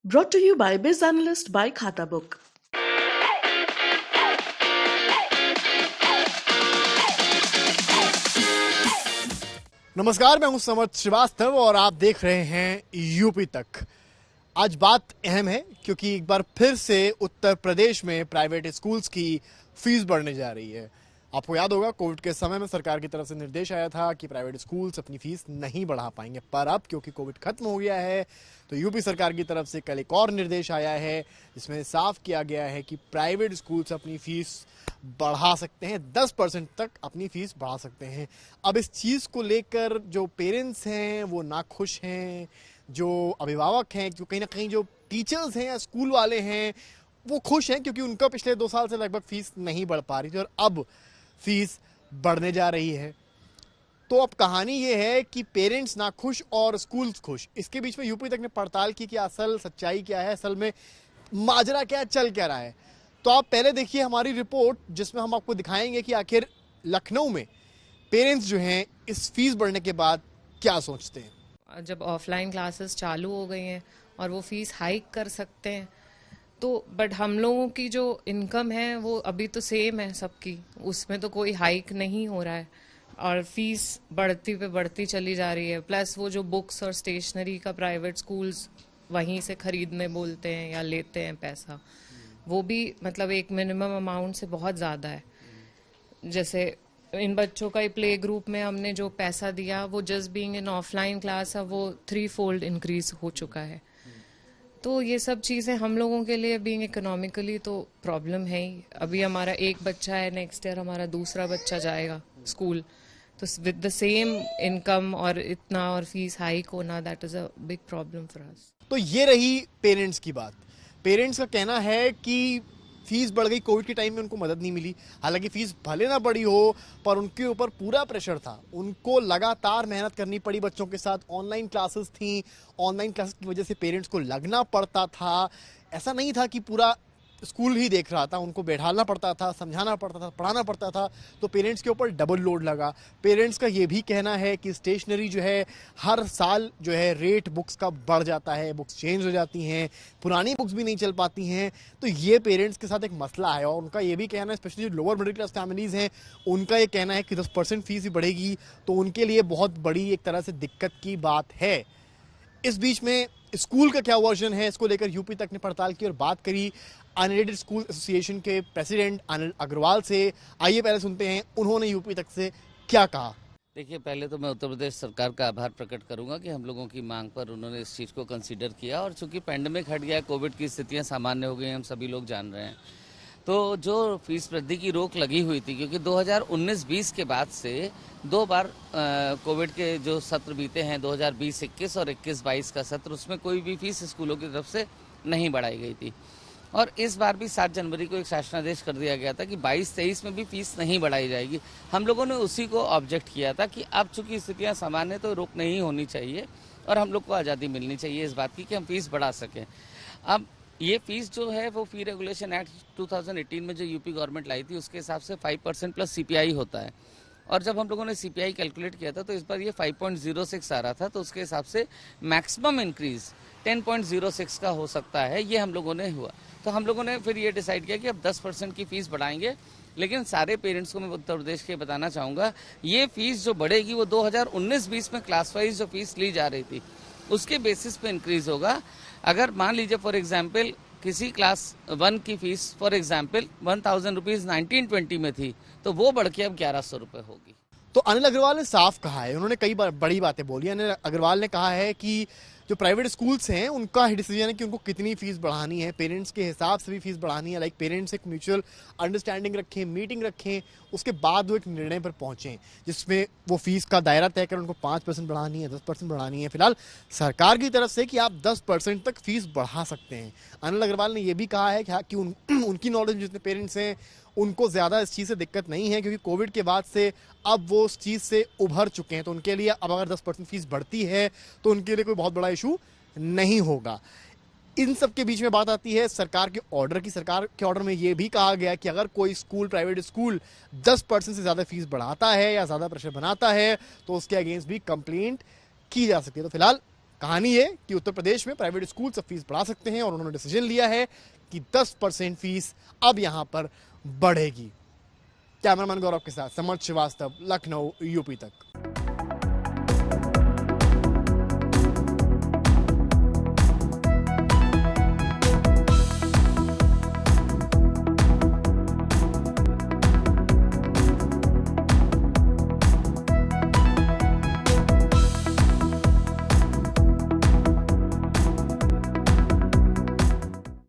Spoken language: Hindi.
Brought to you by Biz Analyst by Khata Book. नमस्कार, मैं हूं समर्थ श्रीवास्तव और आप देख रहे हैं यूपी तक। आज बात अहम है क्योंकि एक बार फिर से उत्तर प्रदेश में प्राइवेट स्कूल्स की फीस बढ़ने जा रही है। आपको याद होगा कोविड के समय में सरकार की तरफ से निर्देश आया था कि प्राइवेट स्कूल्स अपनी फीस नहीं बढ़ा पाएंगे, पर अब क्योंकि कोविड खत्म हो गया है तो यूपी सरकार की तरफ से कल एक और निर्देश आया है जिसमें साफ किया गया है कि प्राइवेट स्कूल्स अपनी फीस बढ़ा सकते हैं, 10% तक अपनी फीस बढ़ा सकते हैं। अब इस चीज़ को लेकर जो पेरेंट्स हैं वो नाखुश हैं, जो अभिभावक हैं, जो कहीं ना कहीं जो टीचर्स हैं या स्कूल वाले हैं वो खुश हैं क्योंकि उनका पिछले 2 साल से लगभग फीस नहीं बढ़ पा रही थी और अब फीस बढ़ने जा रही है। तो अब कहानी ये है कि पेरेंट्स नाखुश और स्कूल्स खुश। इसके बीच में यूपी तक ने पड़ताल की कि असल सच्चाई क्या है, असल में माजरा क्या है, चल क्या रहा है। तो आप पहले देखिए हमारी रिपोर्ट जिसमें हम आपको दिखाएंगे कि आखिर लखनऊ में पेरेंट्स जो हैं इस फीस बढ़ने के बाद क्या सोचते हैं। जब ऑफलाइन क्लासेस चालू हो गई हैं और वो फीस हाइक कर सकते हैं तो बट हम लोगों की जो इनकम है वो अभी तो सेम है सबकी, उसमें तो कोई हाइक नहीं हो रहा है और फीस बढ़ती पे बढ़ती चली जा रही है। प्लस वो जो बुक्स और स्टेशनरी का प्राइवेट स्कूल्स वहीं से खरीदने बोलते हैं या लेते हैं पैसा, वो भी मतलब एक मिनिमम अमाउंट से बहुत ज़्यादा है। जैसे इन बच्चों का प्ले ग्रुप में हमने जो पैसा दिया वो just being in offline class अब वो 3-fold इंक्रीज हो चुका है। तो ये सब चीज़ें हम लोगों के लिए बीइंग इकोनॉमिकली तो प्रॉब्लम है ही। अभी हमारा एक बच्चा है, नेक्स्ट ईयर हमारा दूसरा बच्चा जाएगा स्कूल, तो विद द सेम इनकम और इतना और फीस हाइक होना, that is a big problem for us. तो ये रही पेरेंट्स की बात। पेरेंट्स का कहना है कि फीस बढ़ गई, कोविड के टाइम में उनको मदद नहीं मिली। हालांकि फीस भले ना बढ़ी हो पर उनके ऊपर पूरा प्रेशर था, उनको लगातार मेहनत करनी पड़ी, बच्चों के साथ ऑनलाइन क्लासेस थी, ऑनलाइन क्लासेस की वजह से पेरेंट्स को लगना पड़ता था। ऐसा नहीं था कि पूरा स्कूल ही देख रहा था, उनको बैठाना पड़ता था, समझाना पड़ता था, पढ़ाना पड़ता था, तो पेरेंट्स के ऊपर डबल लोड लगा। पेरेंट्स का ये भी कहना है कि स्टेशनरी जो है हर साल जो है रेट बुक्स का बढ़ जाता है, बुक्स चेंज हो जाती हैं, पुरानी बुक्स भी नहीं चल पाती हैं। तो ये पेरेंट्स के साथ एक मसला है और उनका ये भी कहना है, स्पेशली जो लोअर मिडिल क्लास फैमिलीज़ हैं उनका ये कहना है कि 10% फीस ही बढ़ेगी तो उनके लिए बहुत बड़ी एक तरह से दिक्कत की बात है। इस बीच में स्कूल का क्या वर्जन है, इसको लेकर यूपी तक ने पड़ताल की और बात करी अनएडेड स्कूल एसोसिएशन के प्रेसिडेंट अनिल अग्रवाल से। आइए पहले सुनते हैं उन्होंने यूपी तक से क्या कहा। देखिए, पहले तो मैं उत्तर प्रदेश सरकार का आभार प्रकट करूंगा कि हम लोगों की मांग पर उन्होंने इस चीज़ को कंसीडर किया और चूंकि पैंडेमिक हट गया है, कोविड की स्थितियां सामान्य हो गई हैं, हम सभी लोग जान रहे हैं, तो जो फीस वृद्धि की रोक लगी हुई थी, क्योंकि 2019-20 के बाद से 2 बार कोविड के जो सत्र बीते हैं 2020-21 और 21-22 का सत्र, उसमें कोई भी फीस स्कूलों की तरफ से नहीं बढ़ाई गई थी। और इस बार भी 7 जनवरी को एक शासनादेश कर दिया गया था कि 22-23 में भी फीस नहीं बढ़ाई जाएगी। हम लोगों ने उसी को ऑब्जेक्ट किया था कि अब चूंकि स्थितियां सामान्य तो रोक नहीं होनी चाहिए और हम लोग को आज़ादी मिलनी चाहिए इस बात की कि हम फीस बढ़ा सकें। अब ये फीस जो है वो फी रेगुलेशन एक्ट 2018 में जो यूपी गवर्नमेंट लाई थी उसके हिसाब से 5% प्लस सीपीआई होता है और जब हम लोगों ने सीपीआई कैलकुलेट किया था तो इस बार ये 5.06 आ रहा था, तो उसके हिसाब से मैक्सिमम इंक्रीज 10.06 का हो सकता है, ये हम लोगों ने हुआ। तो हम लोगों ने फिर ये डिसाइड किया कि अब 10% की फीस बढ़ाएंगे, लेकिन सारे पेरेंट्स को मैं उत्तर प्रदेश के बताना चाहूँगा ये फीस जो बढ़ेगी वो 2019-20 में क्लास वाइज जो फीस ली जा रही थी उसके बेसिस पे इंक्रीज होगा। अगर मान लीजिए फॉर एग्जाम्पल किसी क्लास 1 की फीस फॉर एग्जाम्पल 1000 रुपीज़ 1920 में थी तो वो बढ़ के अब 1100 रुपये होगी। तो अनिल अग्रवाल ने साफ कहा है, उन्होंने कई बार बड़ी बातें बोली। अनिल अग्रवाल ने कहा है कि जो प्राइवेट स्कूल्स हैं उनका ही डिसीजन है कि उनको कितनी फीस बढ़ानी है, पेरेंट्स के हिसाब से भी फीस बढ़ानी है। लाइक पेरेंट्स एक म्यूचुअल अंडरस्टैंडिंग रखें, मीटिंग रखें, उसके बाद वो एक निर्णय पर पहुंचें जिसमें वो फीस का दायरा तय करें, उनको 5% बढ़ानी है, 10% बढ़ानी है। फिलहाल सरकार की तरफ से कि आप 10% तक फीस बढ़ा सकते हैं। अनिल अग्रवाल ने यह भी कहा है कि उनकी नॉलेज में जितने पेरेंट्स हैं उनको ज़्यादा इस चीज़ से दिक्कत नहीं है क्योंकि कोविड के बाद से अब वो उस चीज़ से उभर चुके हैं, तो उनके लिए अब अगर 10% फीस बढ़ती है तो उनके लिए कोई बहुत बड़ा इशू नहीं होगा। इन सब के बीच में बात आती है सरकार के ऑर्डर की। सरकार के ऑर्डर में ये भी कहा गया कि अगर कोई स्कूल, प्राइवेट स्कूल 10% से ज़्यादा फीस बढ़ाता है या ज़्यादा प्रेशर बनाता है तो उसके अगेंस्ट भी कंप्लेंट की जा सकती है। तो फिलहाल कहानी ये कि उत्तर प्रदेश में प्राइवेट स्कूल सब फीस बढ़ा सकते हैं और उन्होंने डिसीजन लिया है कि 10% फीस अब यहां पर बढ़ेगी। कैमरामैन गौरव के साथ समर्थ श्रीवास्तव, लखनऊ, यूपी तक।